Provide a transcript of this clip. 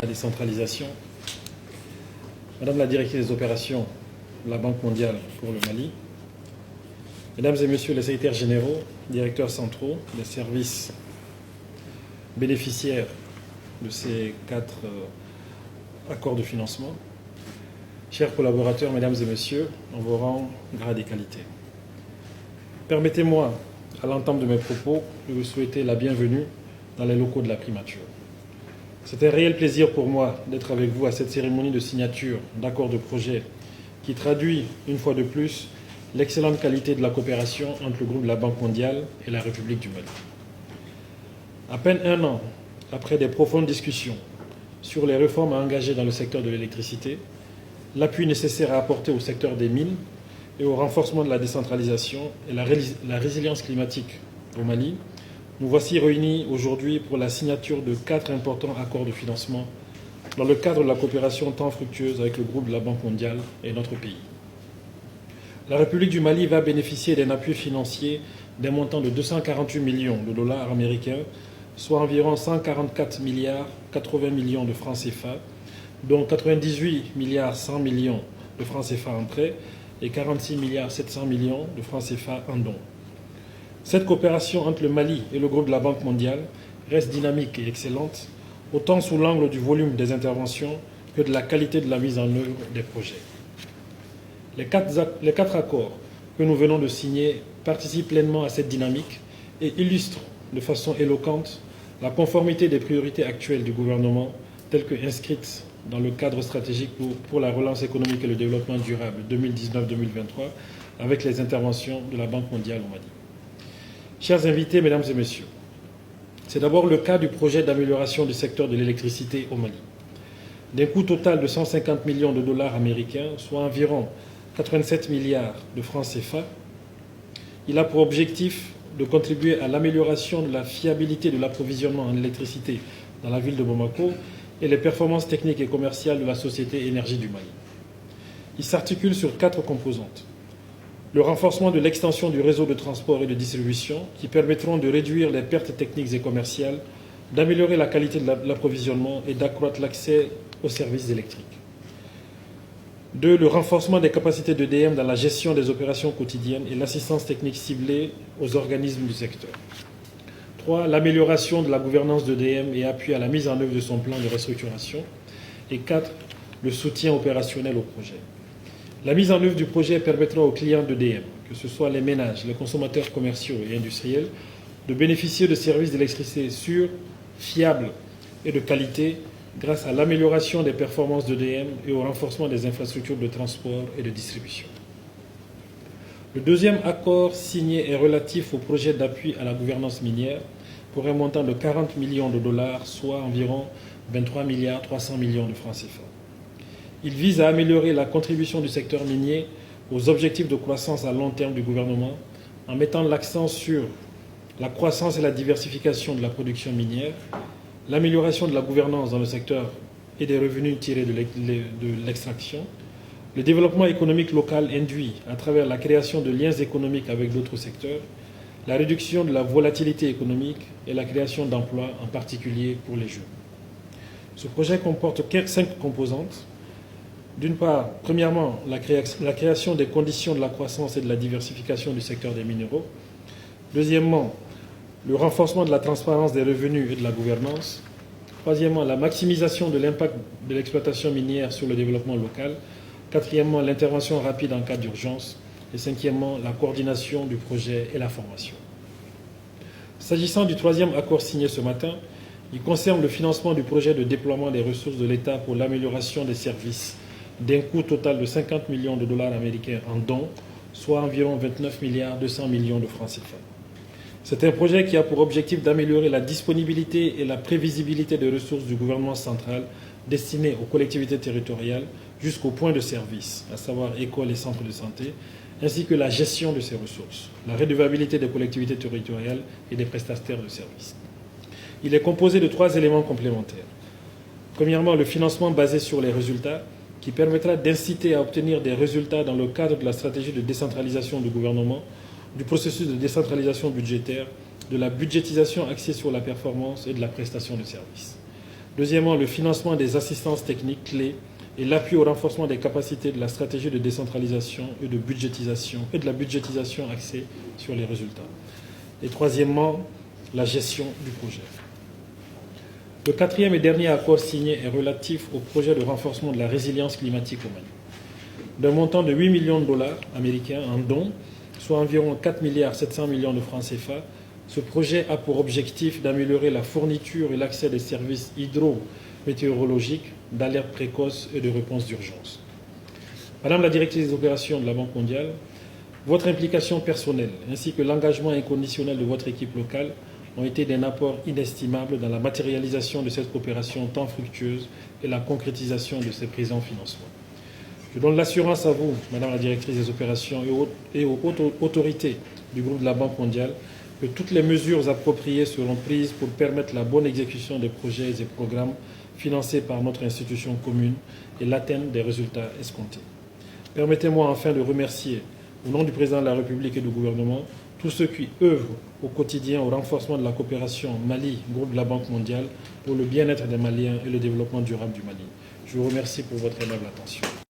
La décentralisation. Madame la directrice des opérations de la Banque mondiale pour le Mali, Mesdames et Messieurs les secrétaires généraux, directeurs centraux des services bénéficiaires de ces 4 accords de financement, chers collaborateurs, Mesdames et Messieurs, en vos rangs, grades et qualités. Permettez-moi, à l'entame de mes propos, de vous souhaiter la bienvenue dans les locaux de la primature. C'est un réel plaisir pour moi d'être avec vous à cette cérémonie de signature d'accords de projet qui traduit, une fois de plus, l'excellente qualité de la coopération entre le groupe de la Banque mondiale et la République du Mali. À peine un an après des profondes discussions sur les réformes à engager dans le secteur de l'électricité, l'appui nécessaire à apporter au secteur des mines et au renforcement de la décentralisation et la résilience climatique au Mali, nous voici réunis aujourd'hui pour la signature de 4 importants accords de financement dans le cadre de la coopération tant fructueuse avec le groupe de la Banque mondiale et notre pays. La République du Mali va bénéficier d'un appui financier d'un montant de 248 millions de dollars américains, soit environ 144 milliards 80 millions de francs CFA, dont 98 milliards 100 millions de francs CFA en prêts et 46 milliards 700 millions de francs CFA en dons. Cette coopération entre le Mali et le groupe de la Banque mondiale reste dynamique et excellente, autant sous l'angle du volume des interventions que de la qualité de la mise en œuvre des projets. Les quatre accords que nous venons de signer participent pleinement à cette dynamique et illustrent de façon éloquente la conformité des priorités actuelles du gouvernement telles que inscrites dans le cadre stratégique pour la relance économique et le développement durable 2019-2023 avec les interventions de la Banque mondiale au Mali. Chers invités, Mesdames et Messieurs, c'est d'abord le cas du projet d'amélioration du secteur de l'électricité au Mali. D'un coût total de 150 millions de dollars américains, soit environ 87 milliards de francs CFA, il a pour objectif de contribuer à l'amélioration de la fiabilité de l'approvisionnement en électricité dans la ville de Bamako et les performances techniques et commerciales de la société Énergie du Mali. Il s'articule sur 4 composantes. Le renforcement de l'extension du réseau de transport et de distribution qui permettront de réduire les pertes techniques et commerciales, d'améliorer la qualité de l'approvisionnement et d'accroître l'accès aux services électriques. 2. Le renforcement des capacités d'EDM dans la gestion des opérations quotidiennes et l'assistance technique ciblée aux organismes du secteur. 3. L'amélioration de la gouvernance d'EDM et appui à la mise en œuvre de son plan de restructuration. Et 4. Le soutien opérationnel au projet. La mise en œuvre du projet permettra aux clients d'EDM, que ce soit les ménages, les consommateurs commerciaux et industriels, de bénéficier de services d'électricité sûrs, fiables et de qualité grâce à l'amélioration des performances d'EDM et au renforcement des infrastructures de transport et de distribution. Le deuxième accord signé est relatif au projet d'appui à la gouvernance minière pour un montant de 40 millions de dollars, soit environ 23 milliards 300 millions de francs CFA. Il vise à améliorer la contribution du secteur minier aux objectifs de croissance à long terme du gouvernement en mettant l'accent sur la croissance et la diversification de la production minière, l'amélioration de la gouvernance dans le secteur et des revenus tirés de l'extraction, le développement économique local induit à travers la création de liens économiques avec d'autres secteurs, la réduction de la volatilité économique et la création d'emplois, en particulier pour les jeunes. Ce projet comporte 5 composantes. D'une part, premièrement, la création des conditions de la croissance et de la diversification du secteur des minéraux. Deuxièmement, le renforcement de la transparence des revenus et de la gouvernance. Troisièmement, la maximisation de l'impact de l'exploitation minière sur le développement local. Quatrièmement, l'intervention rapide en cas d'urgence. Et cinquièmement, la coordination du projet et la formation. S'agissant du troisième accord signé ce matin, il concerne le financement du projet de déploiement des ressources de l'État pour l'amélioration des services d'un coût total de 50 millions de dollars américains en dons, soit environ 29 milliards 200 millions de francs CFA. C'est un projet qui a pour objectif d'améliorer la disponibilité et la prévisibilité des ressources du gouvernement central destinées aux collectivités territoriales jusqu'au point de service, à savoir écoles et centres de santé, ainsi que la gestion de ces ressources, la redevabilité des collectivités territoriales et des prestataires de services. Il est composé de 3 éléments complémentaires. Premièrement, le financement basé sur les résultats, qui permettra d'inciter à obtenir des résultats dans le cadre de la stratégie de décentralisation du gouvernement, du processus de décentralisation budgétaire, de la budgétisation axée sur la performance et de la prestation de services. Deuxièmement, le financement des assistances techniques clés et l'appui au renforcement des capacités de la stratégie de décentralisation et de budgétisation et de la budgétisation axée sur les résultats. Et troisièmement, la gestion du projet. Le quatrième et dernier accord signé est relatif au projet de renforcement de la résilience climatique au Mali. D'un montant de 8 millions de dollars américains en dons, soit environ 4 milliards 700 millions de francs CFA, ce projet a pour objectif d'améliorer la fourniture et l'accès des services hydro-météorologiques, d'alerte précoce et de réponse d'urgence. Madame la directrice des opérations de la Banque mondiale, votre implication personnelle ainsi que l'engagement inconditionnel de votre équipe locale ont été d'un apport inestimable dans la matérialisation de cette coopération tant fructueuse et la concrétisation de ces présents financements. Je donne l'assurance à vous, Madame la directrice des opérations et aux autorités du groupe de la Banque mondiale que toutes les mesures appropriées seront prises pour permettre la bonne exécution des projets et programmes financés par notre institution commune et l'atteinte des résultats escomptés. Permettez-moi enfin de remercier, au nom du Président de la République et du gouvernement, tous ceux qui œuvrent au quotidien au renforcement de la coopération Mali, groupe de la Banque mondiale, pour le bien-être des Maliens et le développement durable du Mali. Je vous remercie pour votre aimable attention.